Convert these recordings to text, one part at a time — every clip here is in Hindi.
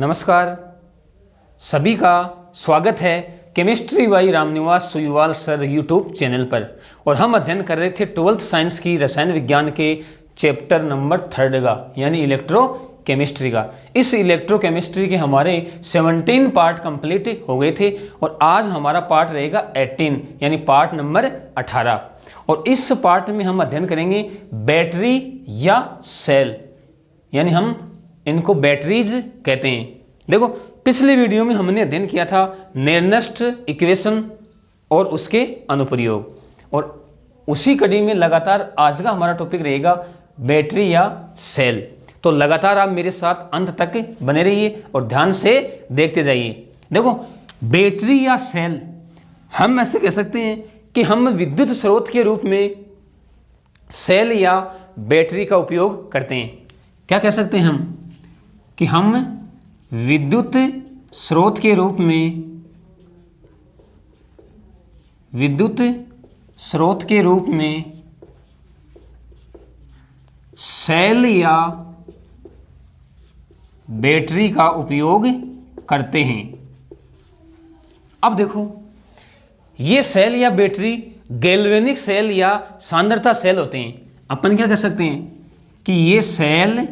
नमस्कार, सभी का स्वागत है chemistry by Ramniwas Suyuwal sir YouTube channel पर। और हम अध्ययन कर रहे थे 12th साइंस की रसायन विज्ञान के चैप्टर नंबर 3 का, यानी इलेक्ट्रोकेमिस्ट्री का। इस इलेक्ट्रोकेमिस्ट्री के हमारे 17 पार्ट कंप्लीट हो गए थे और आज हमारा पार्ट रहेगा 18, यानी पार्ट नंबर 18। और इस पार्ट में हम अध्ययन करेंगे बैटरी या सेल, यानी हम इनको बैटरीज कहते हैं। देखो, पिछले वीडियो में हमने अध्ययन किया था नेर्नस्ट इक्वेशन और उसके अनुप्रयोग, और उसी कड़ी में लगातार आज का हमारा टॉपिक रहेगा बैटरी या सेल। तो लगातार आप मेरे साथ अंत तक बने रहिए और ध्यान से देखते जाइए। देखो, बैटरी या सेल हम ऐसे कह सकते हैं कि हम विद्युत स्रोत के रूप में सेल या बैटरी का उपयोग करते हैं। क्या कह सकते हैं हम कि हम विद्युत स्रोत के रूप में सेल या बैटरी का उपयोग करते हैं। अब देखो, ये सेल या बैटरी गैल्वेनिक सेल या सांद्रता सेल होते हैं। अपन क्या कह सकते हैं कि ये सेल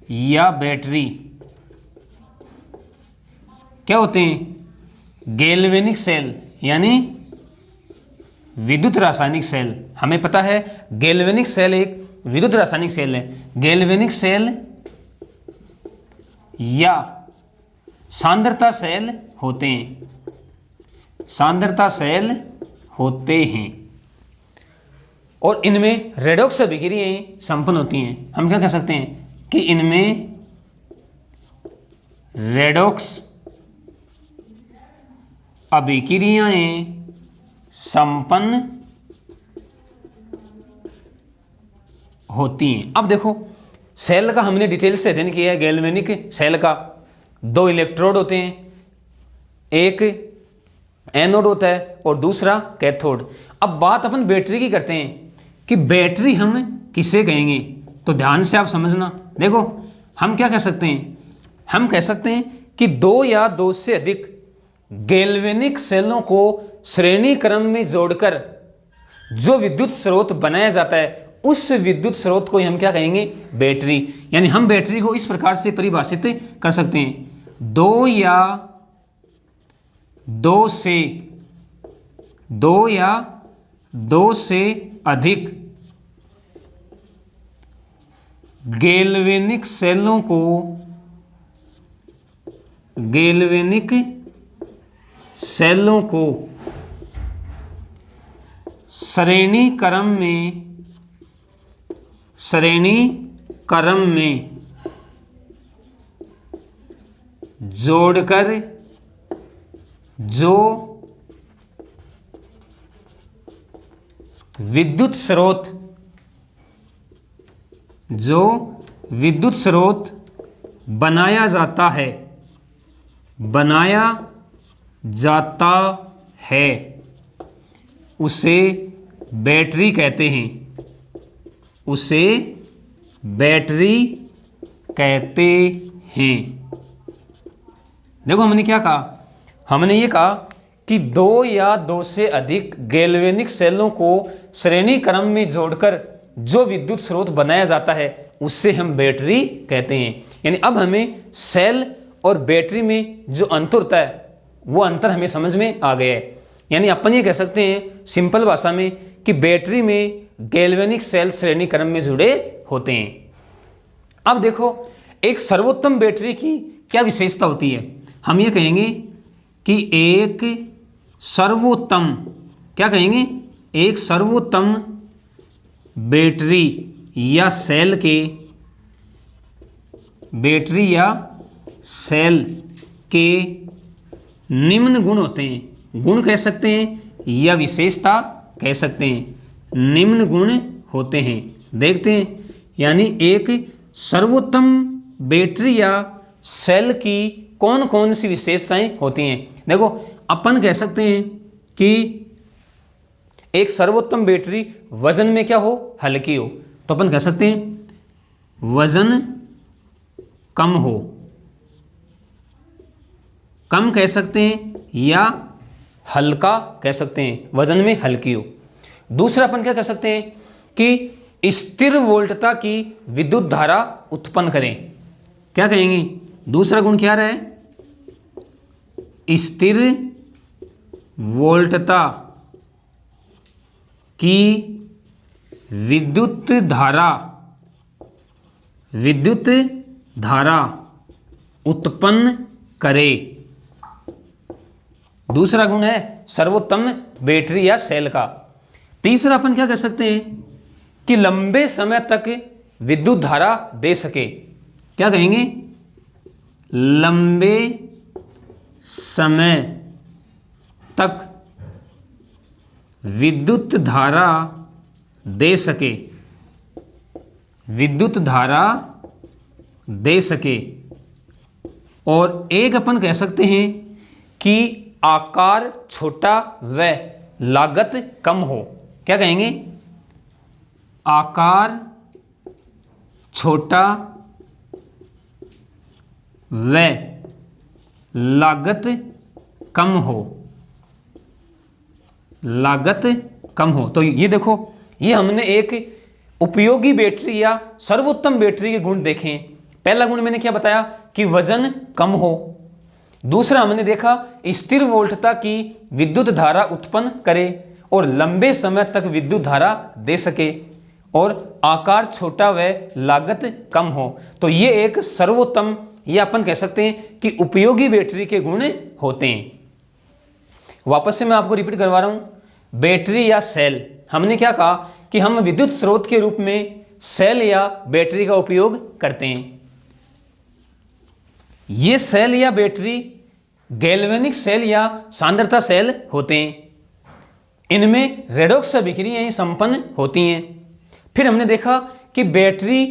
या बैटरी क्या होते हैं? गैल्वेनिक सेल, यानी विद्युत रासायनिक सेल। हमें पता है गैल्वेनिक सेल एक विद्युत रासायनिक सेल है। गैल्वेनिक सेल या सांद्रता सेल होते हैं, सांद्रता सेल होते हैं। और इनमें रेडॉक्स अभिक्रियाएं संपन्न होती हैं। हम क्या कह सकते हैं कि इनमें रेडॉक्स अभिक्रियाएं संपन्न होती हैं। अब देखो, सेल का हमने डिटेल से अध्ययन किया है। गैल्वेनिक सेल का 2 इलेक्ट्रोड होते हैं, एक एनोड होता है और दूसरा कैथोड। अब बात अपन बैटरी की करते हैं कि बैटरी हम किसे कहेंगे, तो ध्यान से आप समझना। देखो, हम क्या कह सकते हैं? हम कह सकते हैं कि 2 या 2 से अधिक गैल्वेनिक सेलों को श्रेणी क्रम में जोड़कर जो विद्युत स्रोत बनाया जाता है, उस विद्युत स्रोत को हम क्या कहेंगे? बैटरी। यानी हम बैटरी को इस प्रकार से परिभाषित कर सकते हैं: 2 या 2 से अधिक गैल्वेनिक सेलों को श्रेणी क्रम में जोड़कर जो विद्युत स्रोत बनाया जाता है उसे बैटरी कहते हैं। देखो, हमने क्या कहा? हमने ये कहा कि 2 या 2 से अधिक गैल्वेनिक सेलों को श्रेणी क्रम में जोड़कर जो विद्युत स्रोत बनाया जाता है उससे हम बैटरी कहते हैं। यानी अब हमें सेल और बैटरी में जो अंतर होता है वो अंतर हमें समझ में आ गया है। यानी अपन ये कह सकते हैं सिंपल भाषा में कि बैटरी में गैल्वेनिक सेल श्रेणी क्रम में जुड़े होते हैं। अब देखो, एक सर्वोत्तम बैटरी की क्या विशेषता होती है? हम ये कहेंगे कि एक सर्वोत्तम, क्या कहेंगे? एक सर्वोत्तम बैटरी या सेल के निम्न गुण होते हैं। गुण कह सकते हैं या विशेषता कह सकते हैं। निम्न गुण होते हैं। देखते हैं, यानी एक सर्वोत्तम बैटरी या सेल की कौन कौन सी विशेषताएं होती हैं। देखो, अपन कह सकते हैं कि एक सर्वोत्तम बैटरी वजन में क्या हो? हल्की हो। तो अपन कह सकते हैं वजन कम हो, कम कह सकते हैं या हल्का कह सकते हैं, वजन में हल्की हो। दूसरा अपन क्या कह सकते हैं कि स्थिर वोल्टता की विद्युत धारा उत्पन्न करें। क्या कहेंगे? दूसरा गुण क्या रहा है? स्थिर वोल्टता की विद्युत धारा उत्पन्न करे। दूसरा गुण है सर्वोत्तम बैटरी या सेल का। तीसरा अपन क्या कह सकते हैं कि लंबे समय तक विद्युत धारा दे सके। क्या कहेंगे? लंबे समय तक विद्युत धारा दे सके, विद्युत धारा दे सके। और एक अपन कह सकते हैं कि आकार छोटा व लागत कम हो। क्या कहेंगे? आकार छोटा व लागत कम हो, लागत कम हो। तो ये देखो, ये हमने एक उपयोगी बैटरी या सर्वोत्तम बैटरी के गुण देखे। पहला गुण मैंने क्या बताया कि वजन कम हो। दूसरा हमने देखा स्थिर वोल्टता की विद्युत धारा उत्पन्न करे और लंबे समय तक विद्युत धारा दे सके, और आकार छोटा व लागत कम हो। तो ये एक सर्वोत्तम, ये अपन कह सकते हैं कि उपयोगी बैटरी के गुण होते हैं। वापस से मैं आपको रिपीट करवा रहा हूं। बैटरी या सेल, हमने क्या कहा कि हम विद्युत स्रोत के रूप में सेल या बैटरी का उपयोग करते हैं। ये सेल या बैटरी गैल्वेनिक सेल या सांद्रता सेल होते हैं। इनमें रेडॉक्स अभिक्रियाएं संपन्न होती हैं। फिर हमने देखा कि बैटरी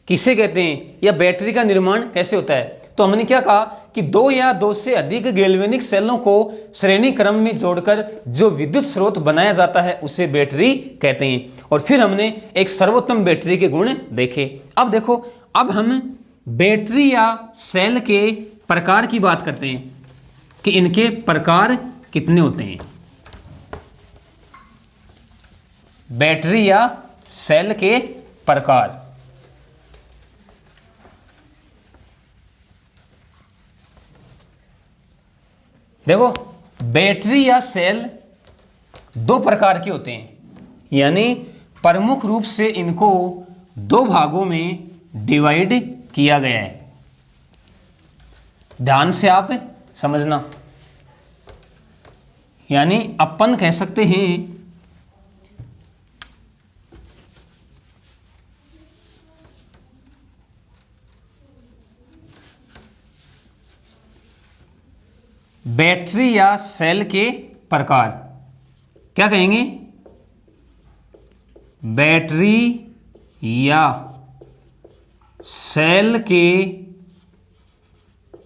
किसे कहते हैं या बैटरी का निर्माण कैसे होता है। तो हमने क्या कहा कि दो या दो से अधिक गैल्वेनिक सेलों को श्रेणी क्रम में जोड़कर जो विद्युत स्रोत बनाया जाता है उसे बैटरी कहते हैं। और फिर हमने एक सर्वोत्तम बैटरी के गुण देखे। अब देखो, अब हम बैटरी या सेल के प्रकार की बात करते हैं कि इनके प्रकार कितने होते हैं। बैटरी या सेल के प्रकार। देखो, बैटरी या सेल दो प्रकार के होते हैं, यानी प्रमुख रूप से इनको दो भागों में डिवाइड किया गया है। ध्यान से आप समझना। यानी अपन कह सकते हैं बैटरी या सेल के प्रकार। क्या कहेंगे? बैटरी या सेल के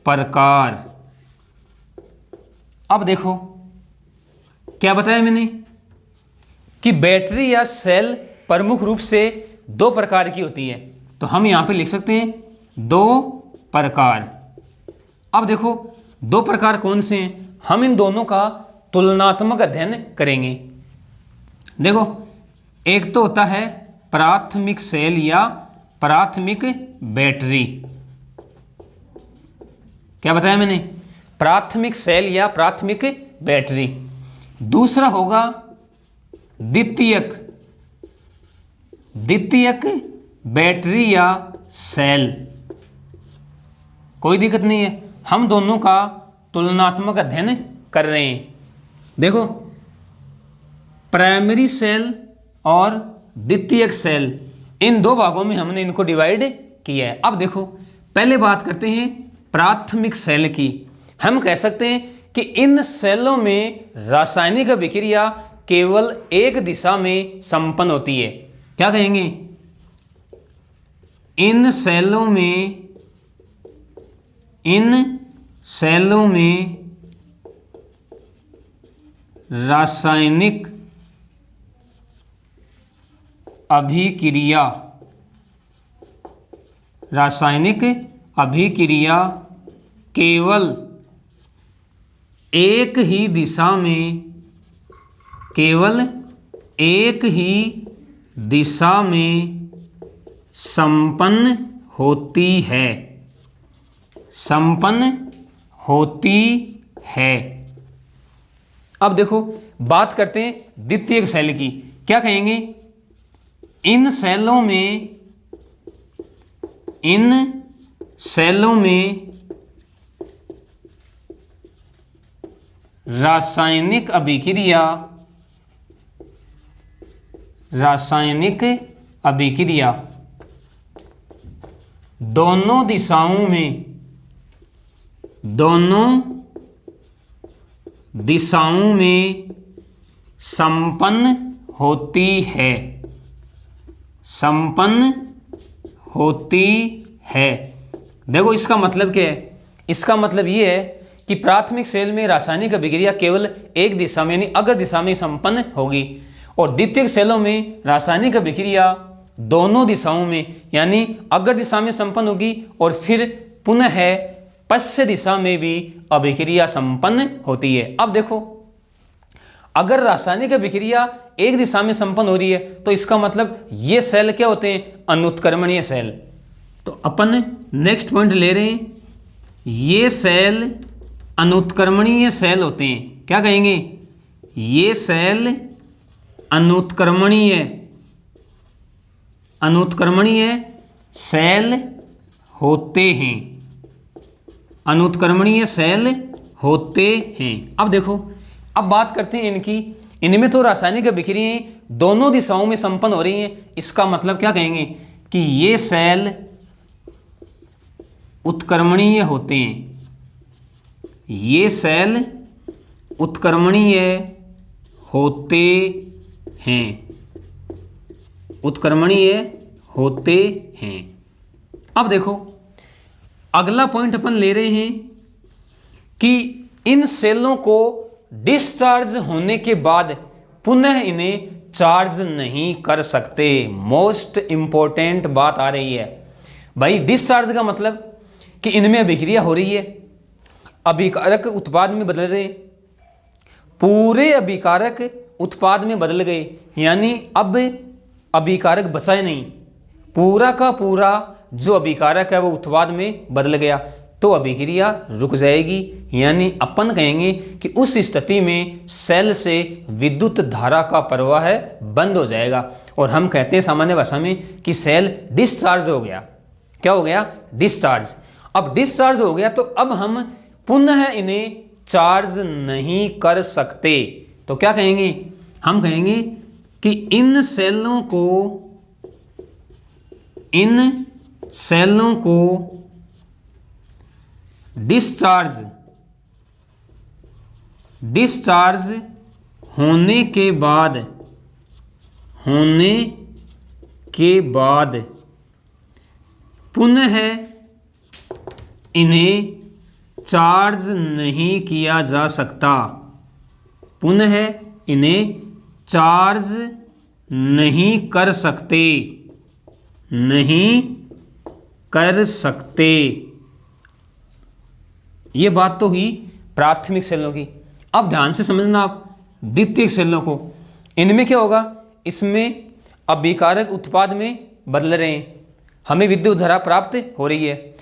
प्रकार। अब देखो, क्या बताया मैंने कि बैटरी या सेल प्रमुख रूप से दो प्रकार की होती है। तो हम यहां पे लिख सकते हैं दो प्रकार। अब देखो, दो प्रकार कौन से हैं, हम इन दोनों का तुलनात्मक अध्ययन करेंगे। देखो, एक तो होता है प्राथमिक सेल या प्राथमिक बैटरी। क्या बताया मैंने? प्राथमिक सेल या प्राथमिक बैटरी। दूसरा होगा द्वितीयक बैटरी या सेल। कोई दिक्कत नहीं है, हम दोनों का तुलनात्मक अध्ययन कर रहे हैं। देखो, प्राइमरी सेल और द्वितीयक सेल, इन दो भागों में हमने इनको डिवाइड किया है। अब देखो, पहले बात करते हैं प्राथमिक सेल की। हम कह सकते हैं कि इन सेलों में रासायनिक अभिक्रिया केवल एक दिशा में संपन्न होती है। क्या कहेंगे? इन सेलों में रासायनिक अभिक्रिया केवल एक ही दिशा में, केवल एक ही दिशा में संपन्न होती है, संपन्न होती है। अब देखो बात करते हैं द्वितीयक सेल की। क्या कहेंगे? इन सेलों में रासायनिक अभिक्रिया दोनों दिशाओं में संपन्न होती है, संपन्न होती है। देखो इसका मतलब क्या है? इसका मतलब ये है कि प्राथमिक सेल में रासायनिक अभिक्रिया केवल एक दिशा में यानी अग्र दिशा में संपन्न होगी, और द्वितीयक सेलों में रासायनिक अभिक्रिया दोनों दिशाओं में यानी अग्र दिशा में संपन्न होगी और फिर पुनः पश्च दिशा में भी अभिक्रिया संपन्न होती है। अब देखो अगर रासायनिक अभिक्रिया एक दिशा में संपन्न हो रही है तो इसका मतलब ये सेल क्या होते हैं? अनुत्क्रमणीय सेल। तो अपन नेक्स्ट पॉइंट ले रहे हैं, ये सेल अनुत्क्रमणीय सेल होते हैं। क्या कहेंगे? ये सेल अनुत्क्रमणीय सेल होते हैं, अनुत्क्रमणीय सेल होते हैं। अब देखो अब बात करते हैं इनकी। इनमें तो रासायनिक अभिक्रियाएं दोनों दिशाओं में संपन्न हो रही हैं। इसका मतलब क्या कहेंगे? कि ये सेल उत्क्रमणीय होते हैं, ये सेल उत्क्रमणीय होते हैं, उत्क्रमणीय होते हैं। अब देखो अगला पॉइंट अपन ले रहे हैं कि इन सेलों को डिस्चार्ज होने के बाद पुनः इन्हें चार्ज नहीं कर सकते। मोस्ट इंपॉर्टेंट बात आ रही है भाई। डिस्चार्ज का मतलब कि इनमें अभिक्रिया हो रही है, अभिकारक उत्पाद में बदल रहे, पूरे अभिकारक उत्पाद में बदल गए, यानी अब अभिकारक बचा ही नहीं, पूरा का पूरा जो अभिकारक है वो उत्पाद में बदल गया, तो अभिक्रिया रुक जाएगी। यानी अपन कहेंगे कि उस स्थिति में सेल से विद्युत धारा का प्रवाह बंद हो जाएगा, और हम कहते हैं सामान्य भाषा में कि सेल डिस्चार्ज हो गया। क्या हो गया? डिस्चार्ज। अब डिस्चार्ज हो गया तो अब हम पुनः इन्हें चार्ज नहीं कर सकते। तो क्या कहेंगे? हम कहेंगे कि इन सेलों को डिस्चार्ज होने के बाद पुनः इन्हें चार्ज नहीं किया जा सकता, पुनः इन्हें चार्ज नहीं कर सकते, नहीं कर सकते। ये बात तो हुई प्राथमिक सेलों की। अब ध्यान से समझना आप द्वितीयक सेलों को। इनमें क्या होगा? इसमें अभिकारक उत्पाद में बदल रहे हैं, हमें विद्युत धारा प्राप्त हो रही है।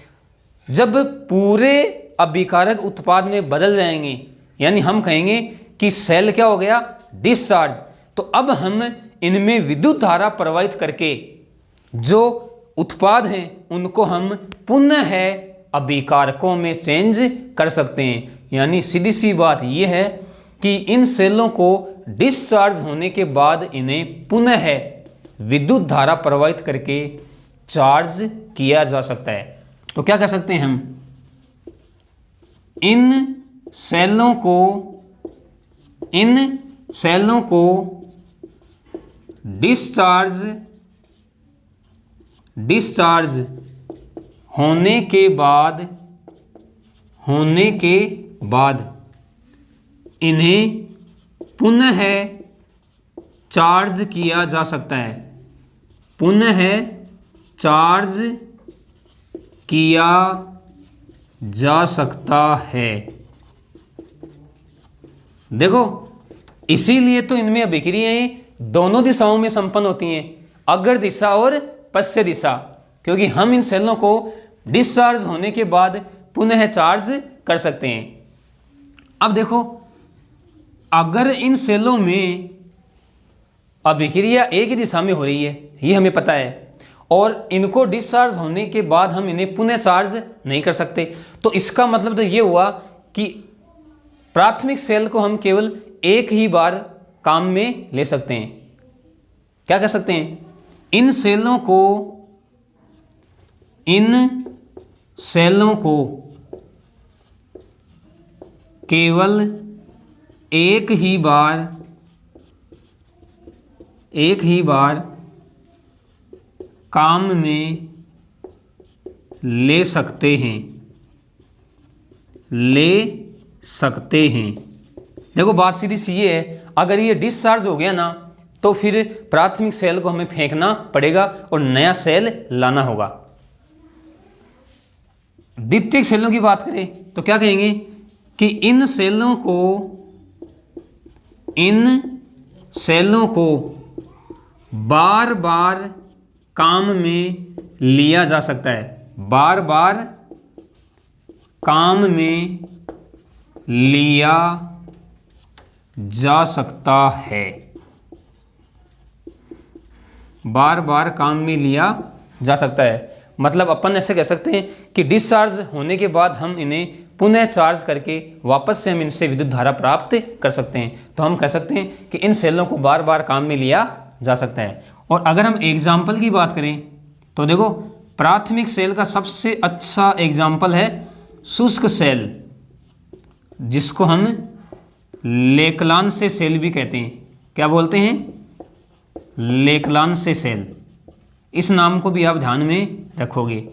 जब पूरे अभिकारक उत्पाद में बदल जाएंगे यानी हम कहेंगे कि सेल क्या हो गया? डिस्चार्ज। तो अब हम इनमें विद्युत धारा प्रवाहित करके जो उत्पाद हैं उनको हम पुनः अभिकारकों में चेंज कर सकते हैं। यानी सीधी सी बात यह है कि इन सेलों को डिस्चार्ज होने के बाद इन्हें पुनः विद्युत धारा प्रवाहित करके चार्ज किया जा सकता है। तो क्या कह सकते हैं हम? इन सेलों को डिस्चार्ज होने के बाद इन्हें पुनः चार्ज किया जा सकता है, पुनः चार्ज किया जा सकता है। देखो इसीलिए तो इनमें अभिक्रियाएं दोनों दिशाओं में संपन्न होती हैं, अग्र दिशा और पश्य दिशा, क्योंकि हम इन सेलों को डिस्चार्ज होने के बाद पुनः चार्ज कर सकते हैं। अब देखो अगर इन सेलों में अभिक्रिया एक ही दिशा में हो रही है, ये हमें पता है, और इनको डिस्चार्ज होने के बाद हम इन्हें पुनः चार्ज नहीं कर सकते, तो इसका मतलब तो ये हुआ कि प्राथमिक सेल को हम केवल एक ही बार काम में ले सकते हैं। क्या कह सकते हैं? इन सेलों को केवल एक ही बार काम में ले सकते हैं। देखो बात सीधी सी ये है, अगर ये डिस्चार्ज हो गया ना तो फिर प्राथमिक सेल को हमें फेंकना पड़ेगा और नया सेल लाना होगा। द्वितीयक सेलों की बात करें तो क्या कहेंगे कि इन सेलों को बार बार काम में लिया जा सकता है, बार बार काम में लिया जा सकता है, बार बार काम में लिया जा सकता है। मतलब अपन ऐसे कह सकते हैं कि डिस्चार्ज होने के बाद हम इन्हें पुनः चार्ज करके वापस से हम इनसे विद्युत धारा प्राप्त कर सकते हैं। तो हम कह सकते हैं कि इन सेलों को बार बार काम में लिया जा सकता है। और अगर हम एग्जाम्पल की बात करें तो देखो प्राथमिक सेल का सबसे अच्छा एग्जाम्पल है शुष्क सेल, जिसको हम लेक्लांश सेल भी कहते हैं। क्या बोलते हैं? लेक्लांश सेल। इस नाम को भी आप ध्यान में रखोगे।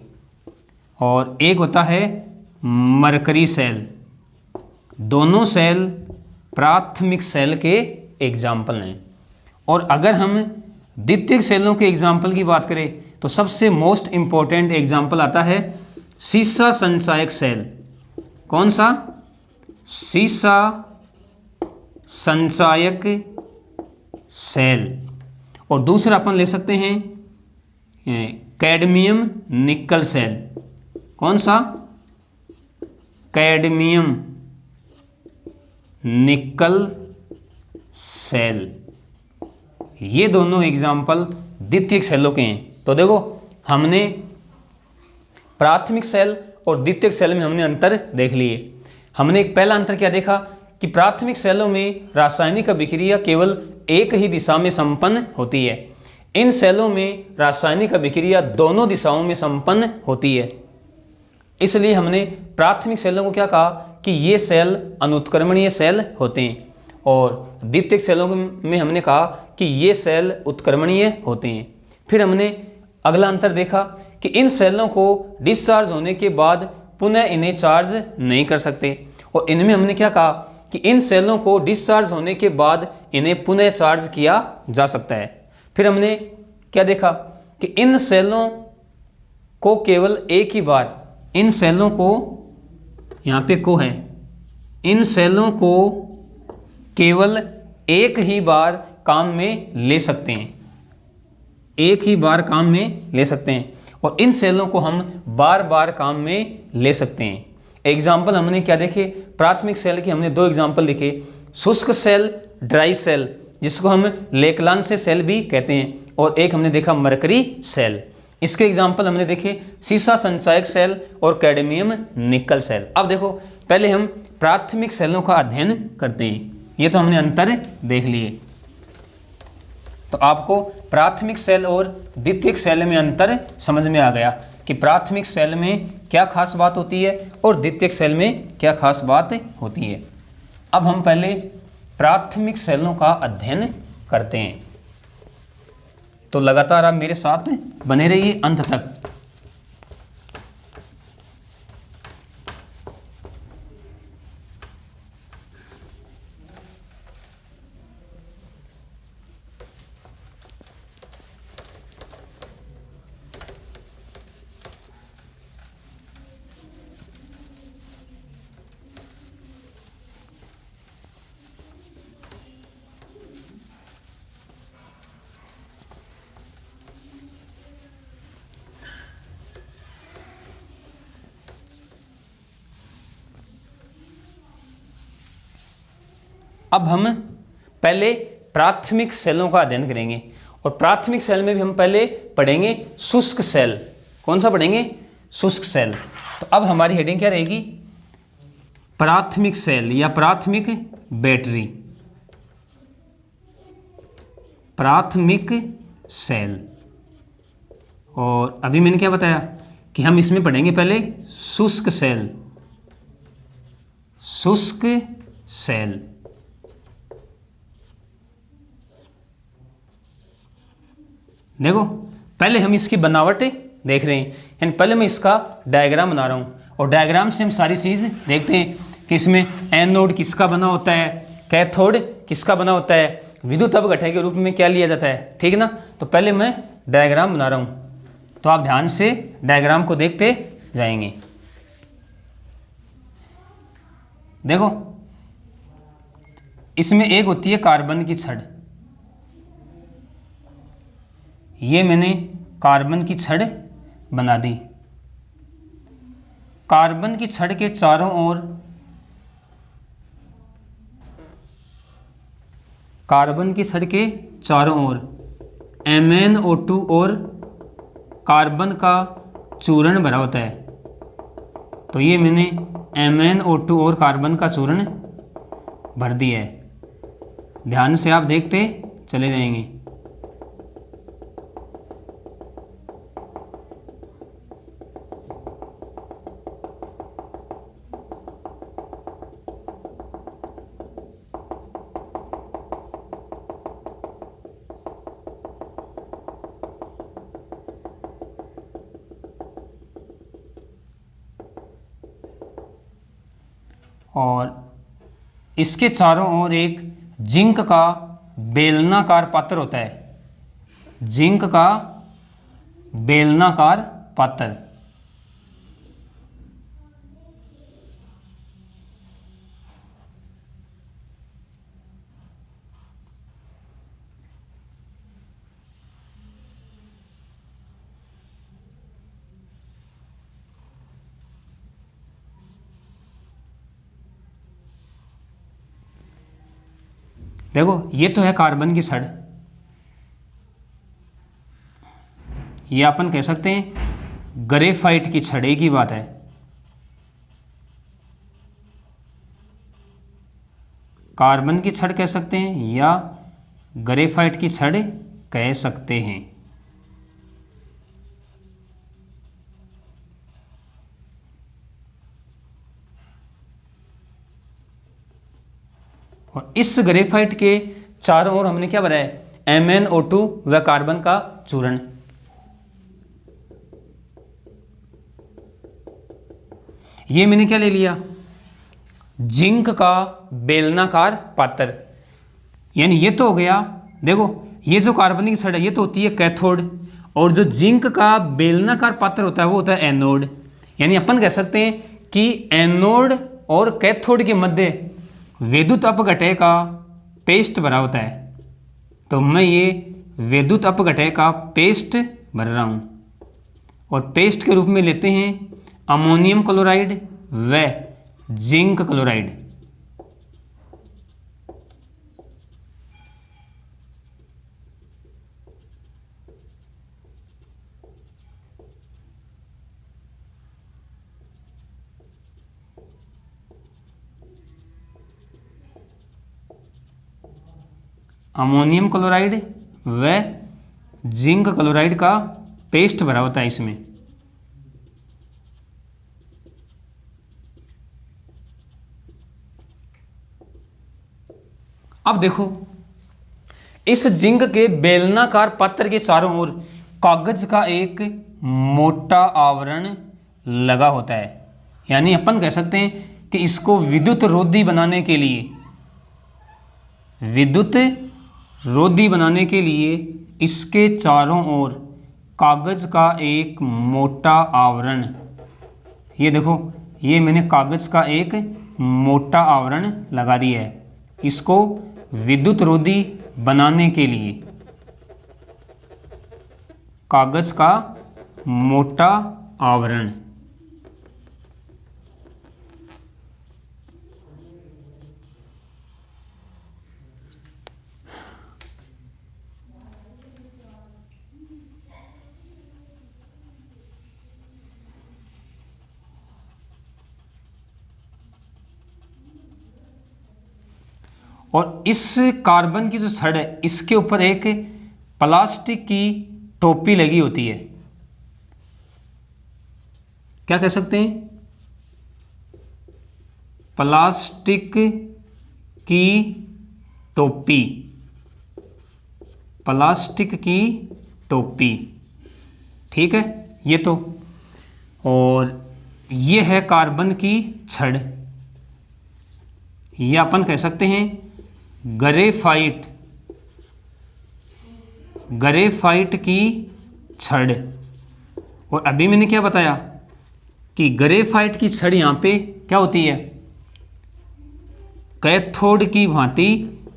और एक होता है मरकरी सेल। दोनों सेल प्राथमिक सेल के एग्जाम्पल हैं। और अगर हम द्वितीयक सेलों के एग्जाम्पल की बात करें तो सबसे मोस्ट इम्पोर्टेंट एग्जाम्पल आता है सीसा संचायक सेल। कौन सा? सीसा संचायक सेल। और दूसरा अपन ले सकते हैं कैडमियम निकल सेल। कौन सा? कैडमियम निकल सेल। ये दोनों एग्जाम्पल द्वितीयक सेलों के हैं। तो देखो हमने प्राथमिक सेल और द्वितीयक सेल में हमने अंतर देख लिए। हमने एक पहला अंतर क्या देखा कि प्राथमिक सेलों में रासायनिक अभिक्रिया केवल एक ही दिशा में संपन्न होती है। इन सेलों में रासायनिक अभिक्रिया दोनों दिशाओं में संपन्न होती है। इसलिए हमने प्राथमिक सेलों को क्या कहा कि ये सेल अनुत्क्रमणीय सेल होते हैं, और द्वितीयक सेलों में हमने कहा कि ये सेल उत्क्रमणीय होते हैं। फिर हमने अगला अंतर देखा कि इन सेलों को डिस्चार्ज होने के बाद पुनः इन्हें चार्ज नहीं कर सकते, और इनमें हमने क्या कहा कि इन सेलों को डिस्चार्ज होने के बाद इन्हें पुनः चार्ज किया जा सकता है। फिर हमने क्या देखा कि इन सेलों को केवल एक ही बार, इन सेलों को, यहाँ पे को है, इन सेलों को केवल एक ही बार काम में ले सकते हैं, एक ही बार काम में ले सकते हैं, और इन सेलों को हम बार बार काम में ले सकते हैं। एग्जाम्पल हमने क्या देखे? प्राथमिक सेल के हमने दो एग्जाम्पल लिखे, शुष्क सेल, ड्राई सेल, जिसको हम लेक्लांश सेल भी कहते हैं, और एक हमने देखा मरकरी सेल। इसके एग्जाम्पल हमने देखे सीसा संचायक सेल और कैडमियम निकल सेल। अब देखो पहले हम प्राथमिक सेलों का अध्ययन करते हैं। ये तो हमने अंतर देख लिए, तो आपको प्राथमिक सेल और द्वितीयक सेल में अंतर समझ में आ गया कि प्राथमिक सेल में क्या खास बात होती है और द्वितीयक सेल में क्या खास बात होती है। अब हम पहले प्राथमिक सेलों का अध्ययन करते हैं, तो लगातार आप मेरे साथ बने रहिए अंत तक। अब हम पहले प्राथमिक सेलों का अध्ययन करेंगे और प्राथमिक सेल में भी हम पहले पढ़ेंगे शुष्क सेल। कौन सा पढ़ेंगे? शुष्क सेल। तो अब हमारी हेडिंग क्या रहेगी? प्राथमिक सेल या प्राथमिक बैटरी। प्राथमिक सेल। और अभी मैंने क्या बताया कि हम इसमें पढ़ेंगे पहले शुष्क सेल। शुष्क सेल। देखो पहले हम इसकी बनावट देख रहे हैं, यानी पहले मैं इसका डायग्राम बना रहा हूँ और डायग्राम से हम सारी चीज़ देखते हैं कि इसमें एनोड किसका बना होता है, कैथोड किसका बना होता है, विद्युत अपघटक के रूप में क्या लिया जाता है। ठीक है ना? तो पहले मैं डायग्राम बना रहा हूँ, तो आप ध्यान से डायग्राम को देखते जाएंगे। देखो इसमें एक होती है कार्बन की छड़। ये मैंने कार्बन की छड़ बना दी। कार्बन की छड़ के चारों ओर MnO2 और कार्बन का चूर्ण भरा होता है। तो ये मैंने MnO2 और कार्बन का चूर्ण भर दिया है। ध्यान से आप देखते चले जाएंगे। और इसके चारों ओर एक जिंक का बेलनाकार पात्र होता है। जिंक का बेलनाकार पात्र। देखो ये तो है कार्बन की छड़। ये अपन कह सकते हैं ग्रेफाइट की छड़े की बात है। कार्बन की छड़ कह सकते हैं या ग्रेफाइट की छड़ कह सकते हैं। और इस ग्रेफाइट के चारों ओर हमने क्या बनाया? MnO2 व कार्बन का चूर्ण। ये मैंने क्या ले लिया? जिंक का बेलनाकार पात्र। यानी ये तो हो गया। देखो ये जो कार्बन की छड़ है ये तो होती है कैथोड, और जो जिंक का बेलनाकार पात्र होता है वो होता है एनोड। यानी अपन कह सकते हैं कि एनोड और कैथोड के मध्य विद्युत अपघटक का पेस्ट भरा होता है। तो मैं ये विद्युत अपघटक का पेस्ट भर रहा हूँ और पेस्ट के रूप में लेते हैं अमोनियम क्लोराइड व जिंक क्लोराइड। अमोनियम क्लोराइड व जिंक क्लोराइड का पेस्ट भरा होता है इसमें। अब देखो इस जिंक के बेलनाकार पात्र के चारों ओर कागज का एक मोटा आवरण लगा होता है। यानी अपन कह सकते हैं कि इसको विद्युत रोधी बनाने के लिए इसके चारों ओर कागज का एक मोटा आवरण। ये देखो ये मैंने कागज का एक मोटा आवरण लगा दिया है इसको विद्युत रोधी बनाने के लिए। कागज का मोटा आवरण। और इस कार्बन की जो छड़ है इसके ऊपर एक प्लास्टिक की टोपी लगी होती है। क्या कह सकते हैं? प्लास्टिक की टोपी, प्लास्टिक की टोपी, ठीक है ये तो। और ये है कार्बन की छड़, ये अपन कह सकते हैं ग्रेफाइट, ग्रेफाइट की छड़। और अभी मैंने क्या बताया कि ग्रेफाइट की छड़ यहाँ पे क्या होती है? कैथोड की भांति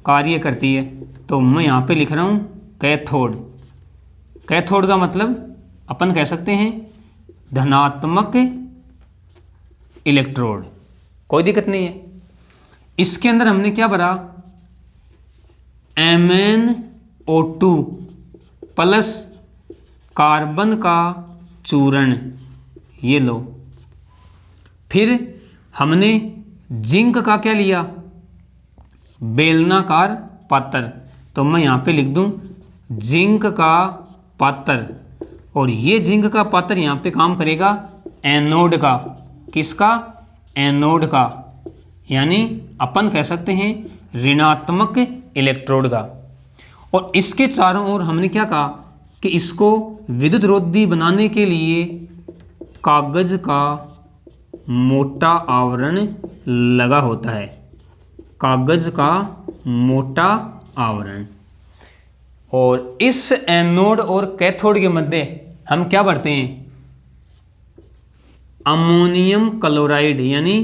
कार्य करती है। तो मैं यहाँ पे लिख रहा हूँ कैथोड। कैथोड का मतलब अपन कह सकते हैं धनात्मक इलेक्ट्रोड, कोई दिक्कत नहीं है। इसके अंदर हमने क्या भरा? MnO2 प्लस कार्बन का चूर्ण, ये लो। फिर हमने जिंक का क्या लिया? बेलनाकार पात्र। तो मैं यहाँ पे लिख दूं जिंक का पात्र। और ये जिंक का पात्र यहाँ पे काम करेगा एनोड का। किसका? एनोड का, यानी अपन कह सकते हैं ऋणात्मक इलेक्ट्रोड का। और इसके चारों ओर हमने क्या कहा कि इसको विद्युत रोधी बनाने के लिए कागज का मोटा आवरण लगा होता है, कागज का मोटा आवरण। और इस एनोड और कैथोड के मध्य हम क्या भरते हैं? अमोनियम क्लोराइड यानी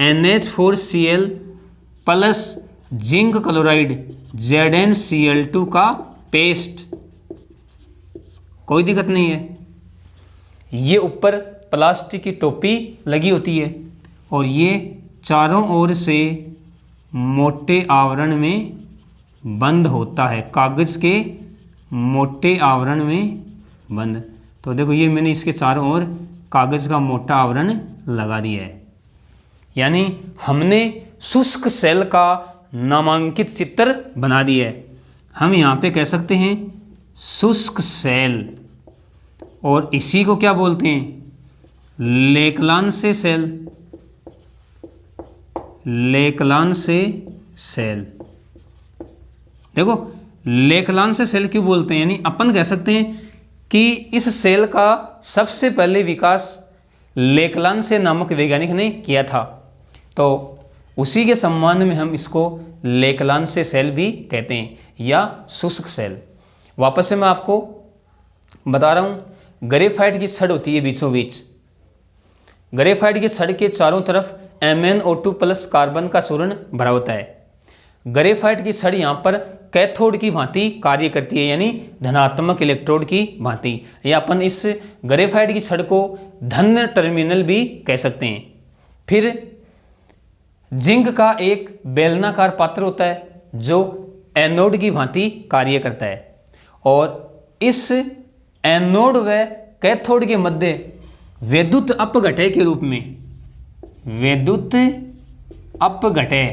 NH4Cl plus zinc chloride ZnCl2 का पेस्ट। कोई दिक्कत नहीं है। ये ऊपर प्लास्टिक की टोपी लगी होती है और ये चारों ओर से मोटे आवरण में बंद होता है, कागज के मोटे आवरण में बंद। तो देखो ये मैंने इसके चारों ओर कागज का मोटा आवरण लगा दिया है। यानी हमने शुष्क सेल का नामांकित चित्र बना दिया है। हम यहाँ पे कह सकते हैं शुष्क सेल, और इसी को क्या बोलते हैं? लेक्लांसे सेल, लेक्लांसे सेल। देखो लेक्लांसे सेल क्यों बोलते हैं? यानी अपन कह सकते हैं कि इस सेल का सबसे पहले विकास लेक्लांसे नामक वैज्ञानिक ने किया था, तो उसी के सम्मान में हम इसको लेक्लांसे सेल भी कहते हैं या शुष्क सेल। वापस से मैं आपको बता रहा हूँ, ग्रेफाइट की छड़ होती है बीचों बीच। ग्रेफाइट की छड़ के चारों तरफ MnO2 प्लस कार्बन का चूर्ण भरा होता है। ग्रेफाइट की छड़ यहाँ पर कैथोड की भांति कार्य करती है, यानी धनात्मक इलेक्ट्रोड की भांति, या अपन इस ग्रेफाइट की छड़ को धन टर्मिनल भी कह सकते हैं। फिर जिंक का एक बेलनाकार पात्र होता है जो एनोड की भांति कार्य करता है, और इस एनोड व कैथोड के मध्य विद्युत अपघटय के रूप में, विद्युत अपघटय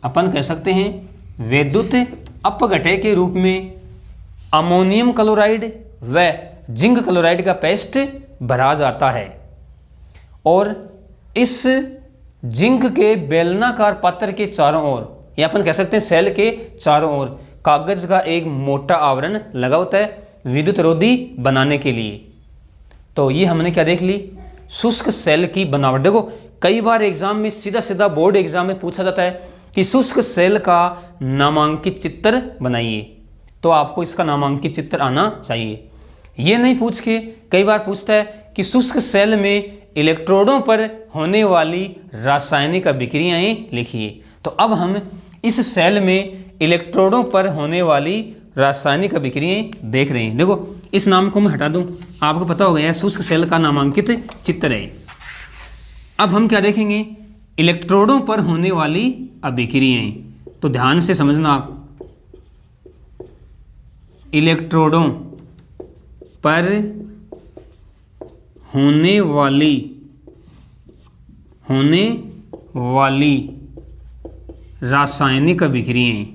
अपन कह सकते हैं विद्युत अपघटय के रूप में अमोनियम क्लोराइड व जिंक क्लोराइड का पेस्ट भरा जाता है। और इस जिंक के बेलनाकार पात्र के चारों ओर, या अपन कह सकते हैं सेल के चारों ओर कागज का एक मोटा आवरण लगा होता है विद्युत रोधी बनाने के लिए। तो ये हमने क्या देख ली? शुष्क सेल की बनावट। देखो कई बार एग्जाम में सीधा सीधा बोर्ड एग्जाम में पूछा जाता है कि शुष्क सेल का नामांकित चित्र बनाइए, तो आपको इसका नामांकित चित्र आना चाहिए। ये नहीं पूछ के कई बार पूछता है कि शुष्क सेल में इलेक्ट्रोडों पर होने वाली रासायनिक अभिक्रियाएं लिखिए। तो अब हम इस सेल में इलेक्ट्रोडों पर होने वाली रासायनिक अभिक्रियाएं देख रहे हैं। देखो इस नाम को मैं हटा दूं, आपको पता हो गया शुष्क सेल का नामांकित चित्र है। अब हम क्या देखेंगे? इलेक्ट्रोडों पर होने वाली अभिक्रियाएं। तो ध्यान से समझना आप, इलेक्ट्रोडों पर होने वाली रासायनिक अभिक्रियाएं,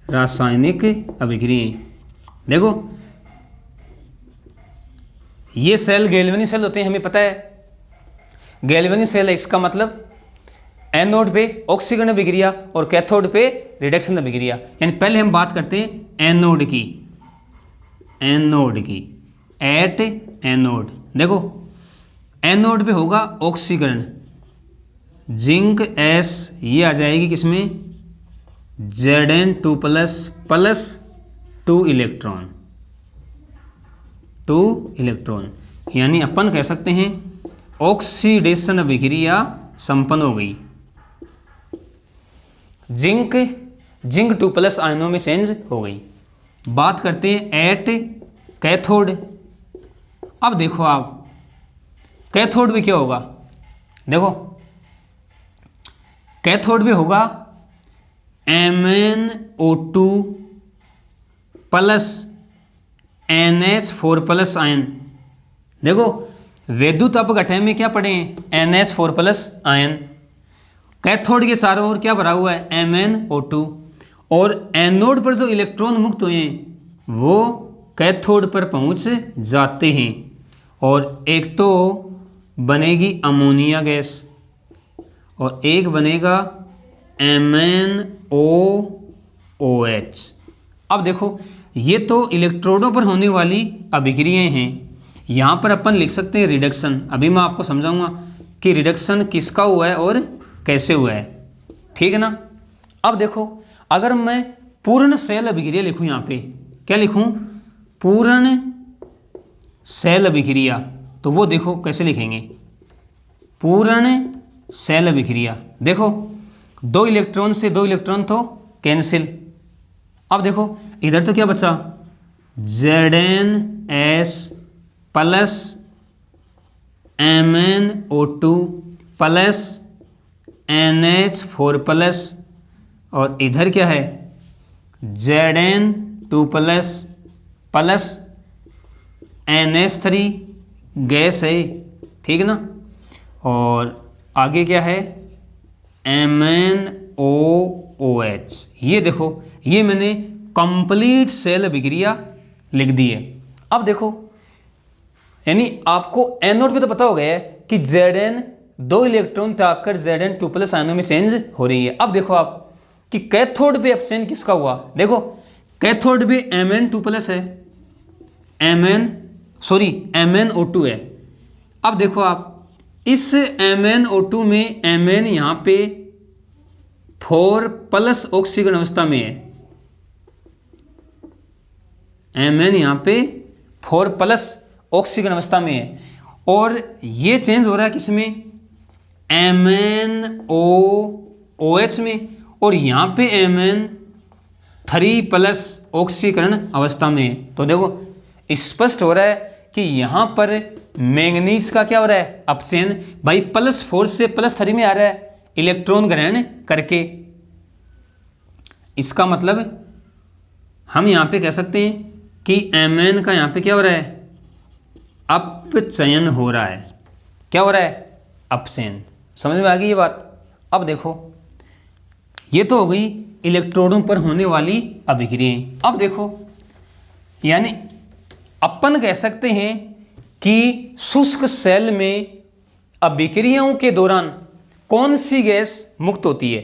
रासायनिक अभिक्रियाएं। देखो ये सेल गैल्वेनिक सेल होते हैं, हमें पता है गैल्वेनिक सेल है, इसका मतलब एनोड पे ऑक्सीकरण अभिक्रिया और कैथोड पे रिडक्शन अभिक्रिया। यानी पहले हम बात करते हैं एनोड की, एनोड की, एट एनोड। देखो एनोड पे होगा ऑक्सीकरण, जिंक एस, ये आ जाएगी किसमें, Zn2 प्लस 2 इलेक्ट्रॉन, 2 इलेक्ट्रॉन। यानी अपन कह सकते हैं ऑक्सीडेशन अभिक्रिया संपन्न हो गई, जिंक 2+ आयनों में चेंज हो गई। बात करते हैं एट कैथोड। अब देखो आप कैथोड भी क्या होगा, देखो कैथोड भी होगा MnO2 प्लस NH4+ आयन। देखो विद्युत अपघटन में क्या पढ़े हैं, NH4+ आयन। कैथोड के चारों ओर क्या भरा हुआ है, MnO2। और एनोड पर जो इलेक्ट्रॉन मुक्त हुए हैं वो कैथोड पर पहुंच जाते हैं, और एक तो बनेगी अमोनिया गैस और एक बनेगा MnOOH। अब देखो ये तो इलेक्ट्रोडों पर होने वाली अभिक्रियाएं हैं। यहाँ पर अपन लिख सकते हैं रिडक्शन। अभी मैं आपको समझाऊंगा कि रिडक्शन किसका हुआ है और कैसे हुआ है, ठीक है ना। अब देखो अगर मैं पूर्ण सेल अभिक्रिया लिखूं, यहाँ पे क्या लिखूं, पूर्ण सेल अभिक्रिया, तो वो देखो कैसे लिखेंगे, पूर्ण सेल अभिक्रिया। देखो 2 इलेक्ट्रॉन से 2 इलेक्ट्रॉन तो कैंसिल। अब देखो इधर तो क्या बचा, Zns plus MnO2 plus NH4+, और इधर क्या है Zn2 प्लस NH3 गैस है, ठीक है ना। और आगे क्या है MnOOH। ये देखो ये मैंने कंप्लीट सेल अभिक्रिया लिख दी है। अब देखो यानी आपको एनोड पे तो पता हो गया है कि Zn 2 इलेक्ट्रॉन त्यागकर Zn2+ आयनों में चेंज हो रही है। अब देखो आप कि कैथोड पे अपचयन किसका हुआ, देखो कैथोड पे Mn2+ है, MnO2 है। अब देखो आप इस MnO2 में Mn यहाँ पे 4+ ऑक्सीकरण अवस्था में है, Mn यहाँ पे 4+ ऑक्सीकरण अवस्था में है, और ये चेंज हो रहा है किसमें, MnOOH में, और यहाँ पे Mn3+ ऑक्सीकरण अवस्था में है। तो देखो स्पष्ट हो रहा है कि यहाँ पर मैंगनीज का क्या हो रहा है, अपचयन। भाई +4 से +3 में आ रहा है इलेक्ट्रॉन ग्रहण करके। इसका मतलब हम यहाँ पे कह सकते हैं कि Mn का यहाँ पे क्या हो रहा है, अपचयन हो रहा है। क्या हो रहा है, अपचयन। समझ में आ गई ये बात। अब देखो ये तो हो गई इलेक्ट्रोडों पर होने वाली अभिक्रियाएं। अब देखो यानी अपन कह सकते हैं कि शुष्क सेल में अभिक्रियाओं के दौरान कौन सी गैस मुक्त होती है।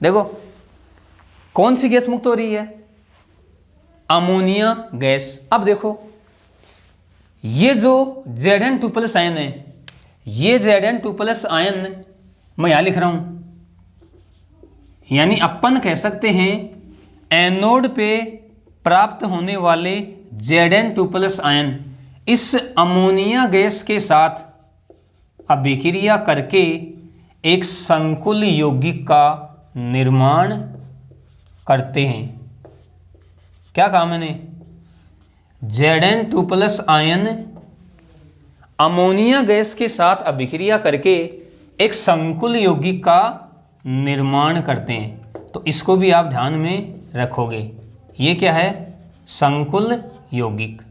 देखो कौन सी गैस मुक्त हो रही है, अमोनिया गैस। अब देखो ये जो Zn2+ आयन है, ये Zn2+ आयन मैं यहां लिख रहा हूं, यानी अपन कह सकते हैं एनोड पे प्राप्त होने वाले Zn2+ आयन इस अमोनिया गैस के साथ अभिक्रिया करके एक संकुल यौगिक का निर्माण करते हैं। क्या कहा मैंने, Zn2+ आयन अमोनिया गैस के साथ अभिक्रिया करके एक संकुल यौगिक का निर्माण करते हैं। तो इसको भी आप ध्यान में रखोगे, ये क्या है, संकुल यौगिक।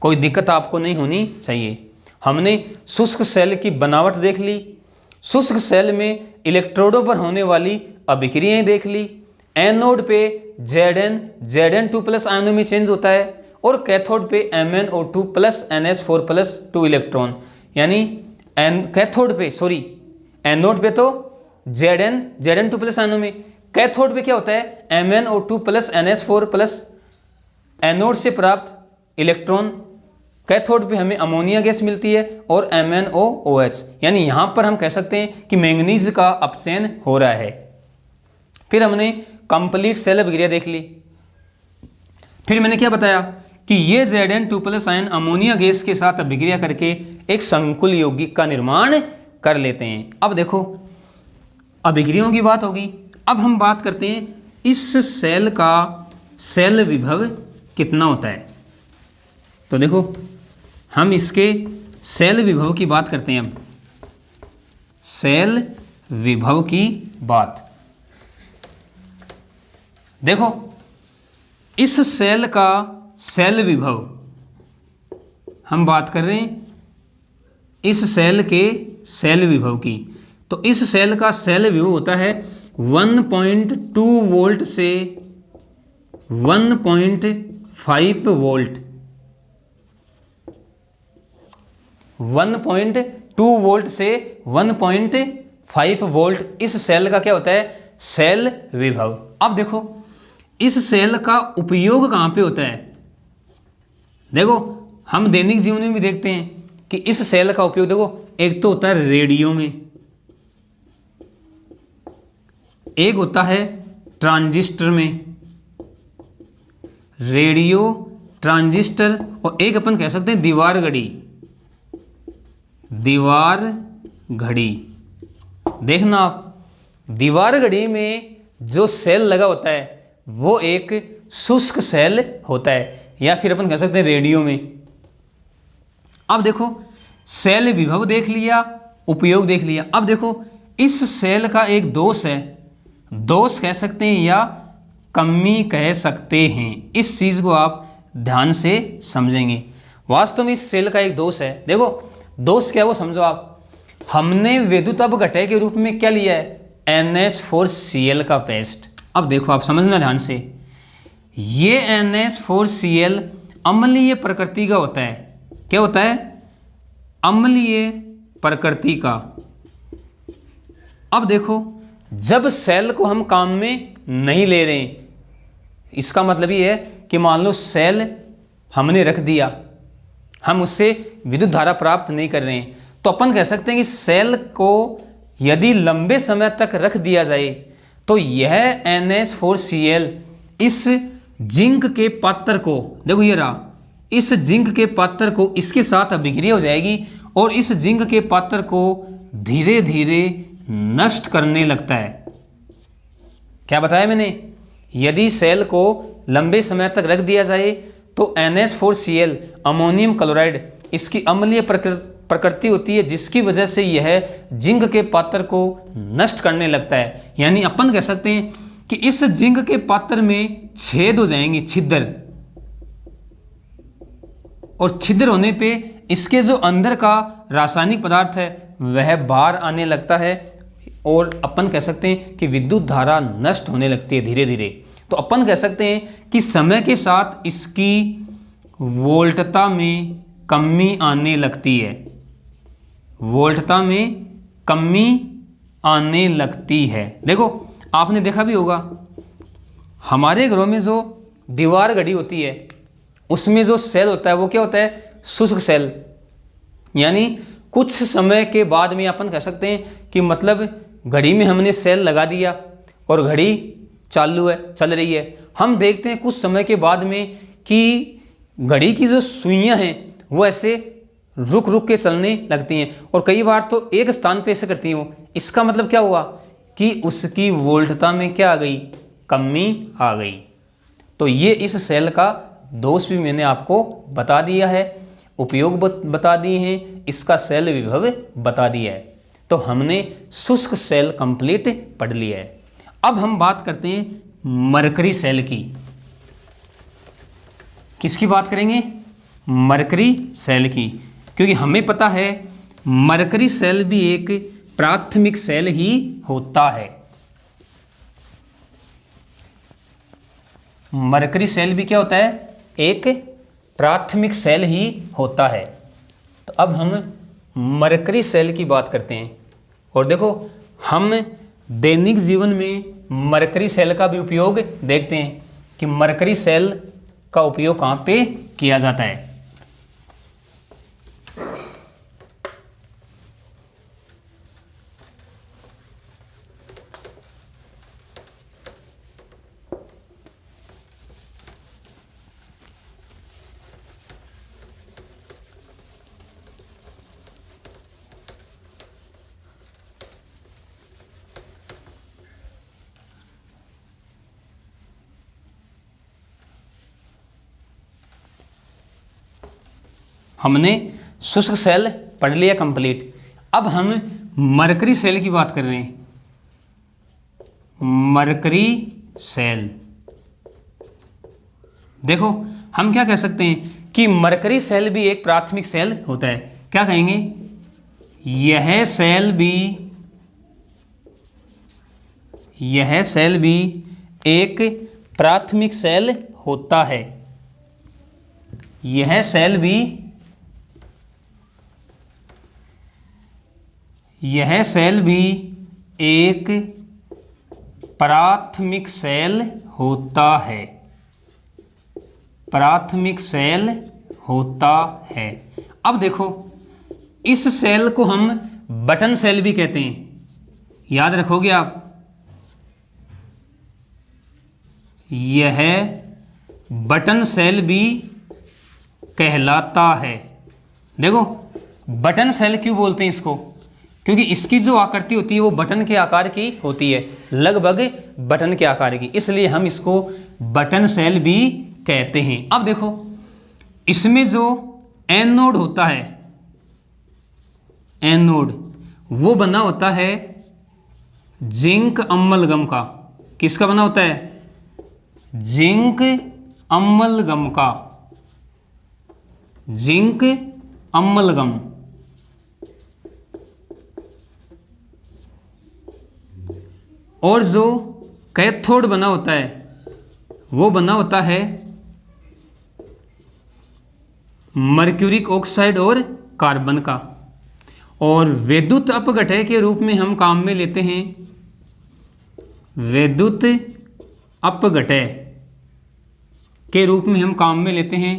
कोई दिक्कत आपको नहीं होनी चाहिए। हमने शुष्क सेल की बनावट देख ली, शुष्क सेल में इलेक्ट्रोडों पर होने वाली अभिक्रियाएं देख ली, एनोड पे Zn2 प्लस आयनों में चेंज होता है और कैथोड पे MnO2 plus NH4 plus 2 electron, यानी एनोड पे तो Zn2 प्लस आयनों में, कैथोड पे क्या होता है MnO2 plus NH4 plus, anode से प्राप्त इलेक्ट्रॉन, कैथोड पे हमें अमोनिया गैस मिलती है और MnOOH, यानी यहाँ पर हम कह सकते हैं कि मैंगनीज का अपचयन हो रहा है। फिर हमने कंप्लीट सेल अभिक्रिया देख ली। फिर मैंने क्या बताया कि ये Zn2 plus ion ammonia gas के साथ अभिक्रिया करके एक संकुल यौगिक का निर्माण कर लेते हैं। अब देखो अभिक्रियाओं की बात होगी, अब हम बात करते हैं इस सेल का सेल विभव कितना होता है। तो देखो हम इसके सेल विभव की बात करते हैं। अब सेल विभव की बात देखो, इस सेल का सेल विभव हम बात कर रहे हैं इस सेल के सेल विभव की, तो इस सेल का सेल विभव होता है 1.2 वोल्ट से 1.5 वोल्ट, 1.2 वोल्ट से 1.5 वोल्ट इस सेल का क्या होता है सेल विभव। अब देखो इस सेल का उपयोग कहाँ पे होता है। देखो हम दैनिक जीवन में भी देखते हैं कि इस सेल का उपयोग देखो, एक तो होता है रेडियो में, एक होता है ट्रांजिस्टर में, रेडियो ट्रांजिस्टर, और एक अपन कह सकते हैं दीवार घड़ी, दीवार घड़ी। देखना आप दीवार घड़ी में जो सेल लगा होता है वो एक शुष्क सेल होता है, या फिर अपन कह सकते हैं रेडियो में। अब देखो सेल विभव देख लिया, उपयोग देख लिया। अब देखो इस सेल का एक दोष है, दोष कह सकते हैं या कमी कह सकते हैं, इस चीज को आप ध्यान से समझेंगे। वास्तव में इस सेल का एक दोष है। देखो दोष क्या है वो समझो आप। हमने विद्युत अपघटय के रूप में क्या लिया है NH4Cl का पेस्ट। अब देखो आप समझना ध्यान से, ये NH4Cl अम्लीय प्रकृति का होता है। क्या होता है अम्लीय प्रकृति का। अब देखो जब सेल को हम काम में नहीं ले रहे हैं, इसका मतलब ये है कि मान लो सेल हमने रख दिया, हम उससे विद्युत धारा प्राप्त नहीं कर रहे हैं, तो अपन कह सकते हैं कि सेल को यदि लंबे समय तक रख दिया जाए तो यह NH4Cl इस जिंक के पात्र को, देखो ये रहा, इस जिंक के पात्र को इसके साथ अभिक्रिया हो जाएगी और इस जिंक के पात्र को धीरे धीरे नष्ट करने लगता है। क्या बताया मैंने, यदि सेल को लंबे समय तक रख दिया जाए तो NH4Cl अमोनियम क्लोराइड इसकी अम्लीय प्रकृति होती है, जिसकी वजह से यह जिंक के पात्र को नष्ट करने लगता है। यानी अपन कह सकते हैं कि इस जिंक के पात्र में छेद हो जाएंगे, छिद्र, और छिद्र होने पे इसके जो अंदर का रासायनिक पदार्थ है वह बाहर आने लगता है और अपन कह सकते हैं कि विद्युत धारा नष्ट होने लगती है धीरे धीरे। तो अपन कह सकते हैं कि समय के साथ इसकी वोल्टता में कमी आने लगती है, वोल्टता में कमी आने लगती है। देखो आपने देखा भी होगा हमारे घरों में जो दीवार घड़ी होती है उसमें जो सेल होता है वो क्या होता है शुष्क सेल। यानी कुछ समय के बाद में अपन कह सकते हैं कि मतलब घड़ी में हमने सेल लगा दिया और घड़ी चालू है, चल रही है। हम देखते हैं कुछ समय के बाद में कि घड़ी की जो सुइयां हैं वो ऐसे रुक रुक के चलने लगती हैं और कई बार तो एक स्थान पे ऐसे करती हैं वो। इसका मतलब क्या हुआ कि उसकी वोल्टता में क्या आ गई, कमी आ गई। तो ये इस सेल का दोष भी मैंने आपको बता दिया है, उपयोग बता दिए हैं, इसका सेल विभव बता दिया है। तो हमने शुष्क सेल कंप्लीट पढ़ लिया है। अब हम बात करते हैं मरकरी सेल की। किसकी बात करेंगे, मरकरी सेल की। क्योंकि हमें पता है मरकरी सेल भी एक प्राथमिक सेल ही होता है। मरकरी सेल भी क्या होता है? एक प्राथमिक सेल ही होता है। तो अब हम मरकरी सेल की बात करते हैं। और देखो, हम दैनिक जीवन में मरकरी सेल का भी उपयोग देखते हैं कि मरकरी सेल का उपयोग कहाँ पे किया जाता है। हमने शुष्क सेल पढ़ लिया कंप्लीट। अब हम मरकरी सेल की बात कर रहे हैं। मरकरी सेल, देखो हम क्या कह सकते हैं कि मरकरी सेल भी एक प्राथमिक सेल होता है। क्या कहेंगे? यह सेल भी एक प्राथमिक सेल होता है। यह सेल भी एक प्राथमिक सेल होता है। प्राथमिक सेल होता है। अब देखो, इस सेल को हम बटन सेल भी कहते हैं। याद रखोगे आप? यह बटन सेल भी कहलाता है। देखो, बटन सेल क्यों बोलते हैं इसको? क्योंकि इसकी जो आकृति होती है वो बटन के आकार की होती है, लगभग बटन के आकार की, इसलिए हम इसको बटन सेल भी कहते हैं। अब देखो, इसमें जो एनोड होता है, एनोड वो बना होता है जिंक अम्लगम का। किसका बना होता है? जिंक अम्लगम का। जिंक अम्लगम। और जो कैथोड बना होता है वो बना होता है मर्क्यूरिक ऑक्साइड और कार्बन का। और विद्युत अपघटय के रूप में हम काम में लेते हैं, विद्युत अपघटय के रूप में हम काम में लेते हैं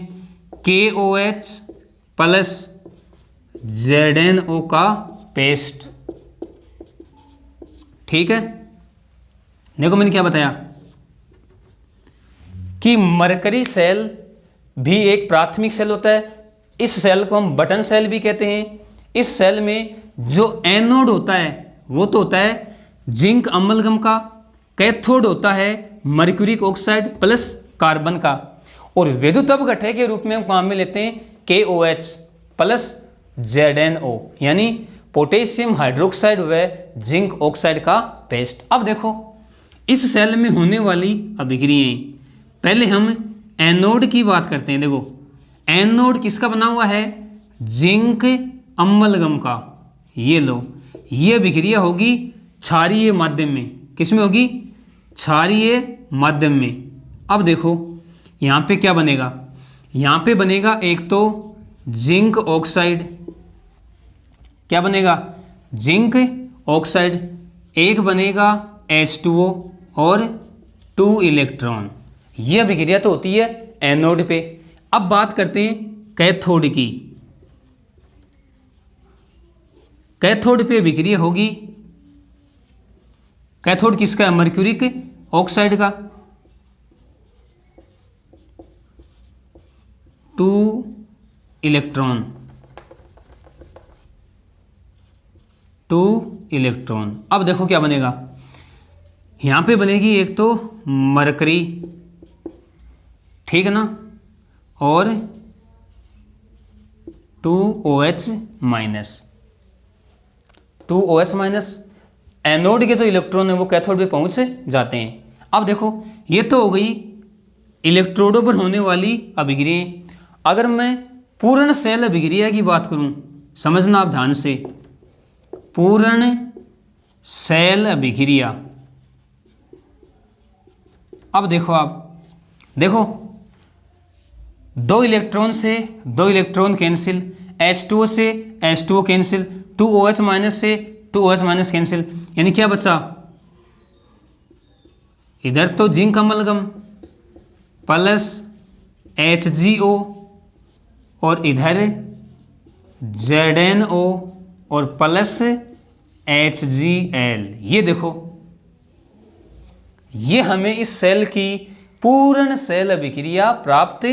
KOH प्लस ZnO का पेस्ट। ठीक है, देखो मैंने क्या बताया कि मरकरी सेल भी एक प्राथमिक सेल होता है। इस सेल को हम बटन सेल भी कहते हैं। इस सेल में जो एनोड होता है वो तो होता है जिंक अम्लगम का, कैथोड होता है मर्क्यूरिक ऑक्साइड प्लस कार्बन का, और विद्युत अपघटय के रूप में हम काम में लेते हैं KOH प्लस ZnO यानी पोटेशियम हाइड्रोक्साइड व जिंक ऑक्साइड का पेस्ट। अब देखो, इस सेल में होने वाली अभिक्रियाएं, पहले हम एनोड की बात करते हैं। देखो, एनोड किसका बना हुआ है? जिंक अम्लगम का। ये लो, ये अभिक्रिया होगी क्षारीय माध्यम में। किस में होगी? क्षारीय माध्यम में। अब देखो यहाँ पे क्या बनेगा? यहाँ पे बनेगा एक तो जिंक ऑक्साइड। क्या बनेगा? Zinc oxide. एक बनेगा H2O और 2 इलेक्ट्रॉन। ये अभिक्रिया तो होती है एनोड पे। अब बात करते हैं कैथोड की। कैथोड पे अभिक्रिया होगी, कैथोड किसका है? मर्क्यूरिक ऑक्साइड का। 2 इलेक्ट्रॉन, 2 इलेक्ट्रॉन। अब देखो क्या बनेगा, यहाँ पे बनेगी एक तो मरकरी, ठीक है ना, और 2OH minus. 2OH minus, anode के जो इलेक्ट्रॉन है वो कैथोड पे पहुंच जाते हैं। अब देखो, ये तो हो गई इलेक्ट्रोडों पर होने वाली अभिक्रियाएं। अगर मैं पूर्ण सेल अभिक्रिया की बात करूं, समझना आप ध्यान से, पूर्ण सेल अभिक्रिया। अब देखो आप, देखो 2 इलेक्ट्रॉन से 2 इलेक्ट्रॉन कैंसिल, H2O से H2O कैंसिल, 2OH माइनस से 2OH माइनस कैंसिल, यानी क्या बचा, इधर तो जिंक अमलगम प्लस HgO और इधर ZnO और प्लस HgL। ये देखो, ये हमें इस सेल की पूर्ण सेल अभिक्रिया प्राप्त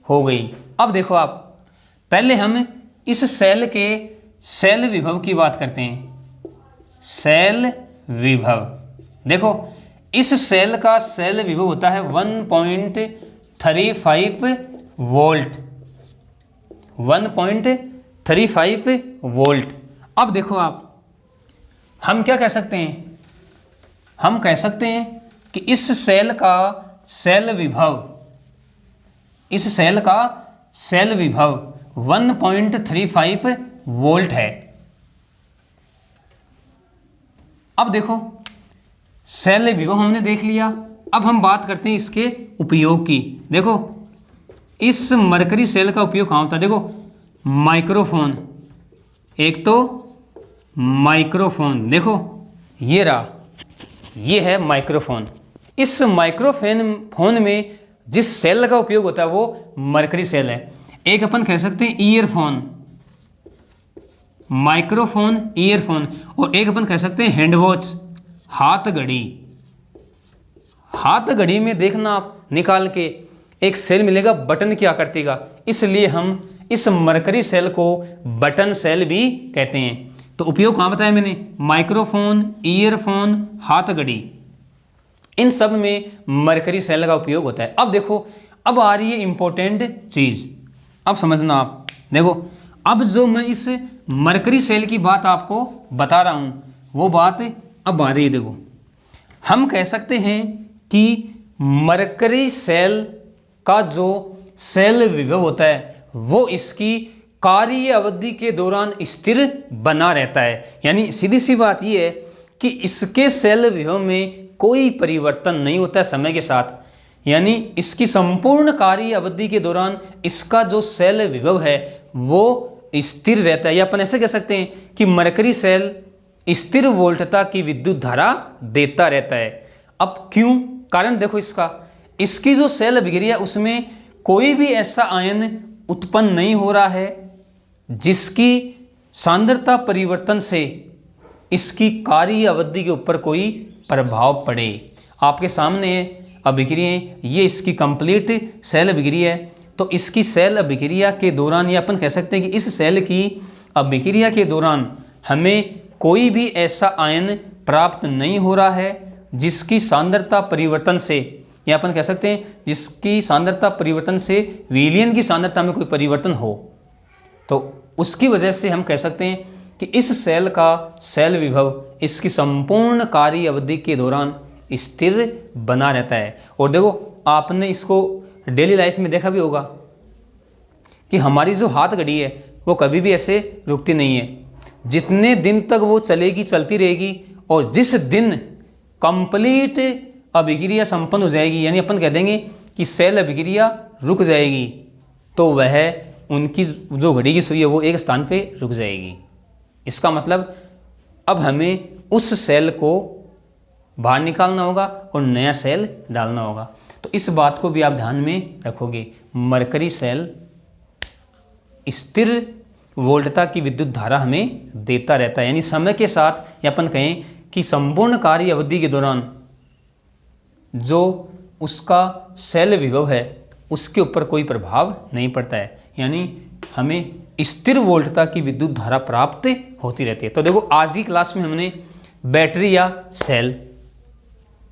हो गई। अब देखो आप, पहले हम इस सेल के सेल विभव की बात करते हैं। सेल विभव, देखो इस सेल का सेल विभव होता है 1.35 वोल्ट, 1.35 वोल्ट। अब देखो आप, हम क्या कह सकते हैं, हम कह सकते हैं कि इस सेल का सेल विभव, इस सेल का सेल विभव 1.35 वोल्ट है। अब देखो सेल विभव हमने देख लिया, अब हम बात करते हैं इसके उपयोग की। देखो इस मरकरी सेल का उपयोग कहाँ होता है, देखो माइक्रोफोन, एक तो माइक्रोफोन, देखो ये रहा, ये है माइक्रोफोन। इस माइक्रोफोन में जिस सेल का उपयोग होता है वो मरकरी सेल है। एक अपन कह सकते हैं ईयरफोन, माइक्रोफोन ईयरफोन, और एक अपन कह सकते हैं हैंड वॉच, हाथ घड़ी। हाथ घड़ी में देखना आप निकाल के एक सेल मिलेगा बटन की आकृति का, इसलिए हम इस मरकरी सेल को बटन सेल भी कहते हैं। तो उपयोग कहाँ बताया मैंने, माइक्रोफोन, ईयरफोन, हाथ घड़ी, इन सब में मरकरी सेल का उपयोग होता है। अब देखो, अब आ रही है इंपॉर्टेंट चीज, अब समझना आप। देखो अब जो मैं इस मरकरी सेल की बात आपको बता रहा हूं वो बात अब आ रही है। देखो हम कह सकते हैं कि मरकरी सेल का जो सेल विभव होता है वो इसकी कार्य अवधि के दौरान स्थिर बना रहता है। यानी सीधी सी बात ये है कि इसके सेल विभव में कोई परिवर्तन नहीं होता है समय के साथ, यानी इसकी संपूर्ण कार्य अवधि के दौरान इसका जो सेल विभव है वो स्थिर रहता है। या अपन ऐसे कह सकते हैं कि मरकरी सेल स्थिर वोल्टता की विद्युत धारा देता रहता है। अब क्यों, कारण देखो इसका, इसकी जो सेल अभिक्रिया उसमें कोई भी ऐसा आयन उत्पन्न नहीं हो रहा है जिसकी सांद्रता परिवर्तन से इसकी कार्य अवधि के ऊपर कोई प्रभाव पड़े। आपके सामने अभिक्रिया, ये इसकी कंप्लीट सेल अभिक्रिया है। तो इसकी सेल अभिक्रिया के दौरान, या अपन कह सकते हैं कि इस सेल की अभिक्रिया के दौरान हमें कोई भी ऐसा आयन प्राप्त नहीं हो रहा है जिसकी सांद्रता परिवर्तन से, या अपन कह सकते हैं जिसकी सांद्रता परिवर्तन से विलयन की सांद्रता में कोई परिवर्तन हो। तो उसकी वजह से हम कह सकते हैं कि इस सेल का सेल विभव इसकी संपूर्ण कार्य अवधि के दौरान स्थिर बना रहता है। और देखो आपने इसको डेली लाइफ में देखा भी होगा कि हमारी जो हाथ घड़ी है वो कभी भी ऐसे रुकती नहीं है, जितने दिन तक वो चलेगी चलती रहेगी, और जिस दिन कंप्लीट अभिक्रिया संपन्न हो जाएगी, यानी अपन कह देंगे कि सेल अभिक्रिया रुक जाएगी, तो वह उनकी जो घड़ी की सुई है वो एक स्थान पे रुक जाएगी। इसका मतलब अब हमें उस सेल को बाहर निकालना होगा और नया सेल डालना होगा। तो इस बात को भी आप ध्यान में रखोगे। मरकरी सेल स्थिर वोल्टता की विद्युत धारा हमें देता रहता है, यानी समय के साथ, या अपन कहें कि संपूर्ण कार्य अवधि के दौरान जो उसका सेल विभव है उसके ऊपर कोई प्रभाव नहीं पड़ता है, यानी हमें स्थिर वोल्टता की विद्युत धारा प्राप्त होती रहती है। तो देखो आज की क्लास में हमने बैटरी या सेल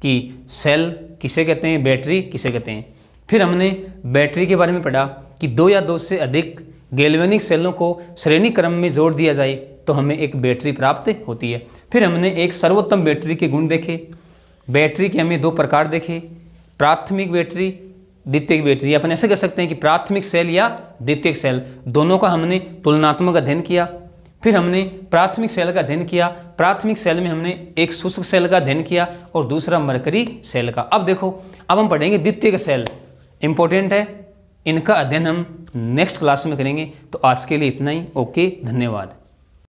की, सेल किसे कहते हैं, बैटरी किसे कहते हैं, फिर हमने बैटरी के बारे में पढ़ा कि 2 या 2 से अधिक गैल्वेनिक सेलों को श्रेणी क्रम में जोड़ दिया जाए तो हमें एक बैटरी प्राप्त होती है। फिर हमने एक सर्वोत्तम बैटरी के गुण देखे, बैटरी के हमें 2 प्रकार देखे, प्राथमिक बैटरी द्वितीयक बैटरी। अपन ऐसे कह सकते हैं कि प्राथमिक सेल या द्वितीयक सेल, दोनों का हमने तुलनात्मक अध्ययन किया। फिर हमने प्राथमिक सेल का अध्ययन किया। प्राथमिक सेल में हमने एक शुष्क सेल का अध्ययन किया और दूसरा मरकरी सेल का। अब देखो, अब हम पढ़ेंगे द्वितीयक सेल, इंपॉर्टेंट है, इनका अध्ययन हम नेक्स्ट क्लास में करेंगे। तो आज के लिए इतना ही। ओके, धन्यवाद।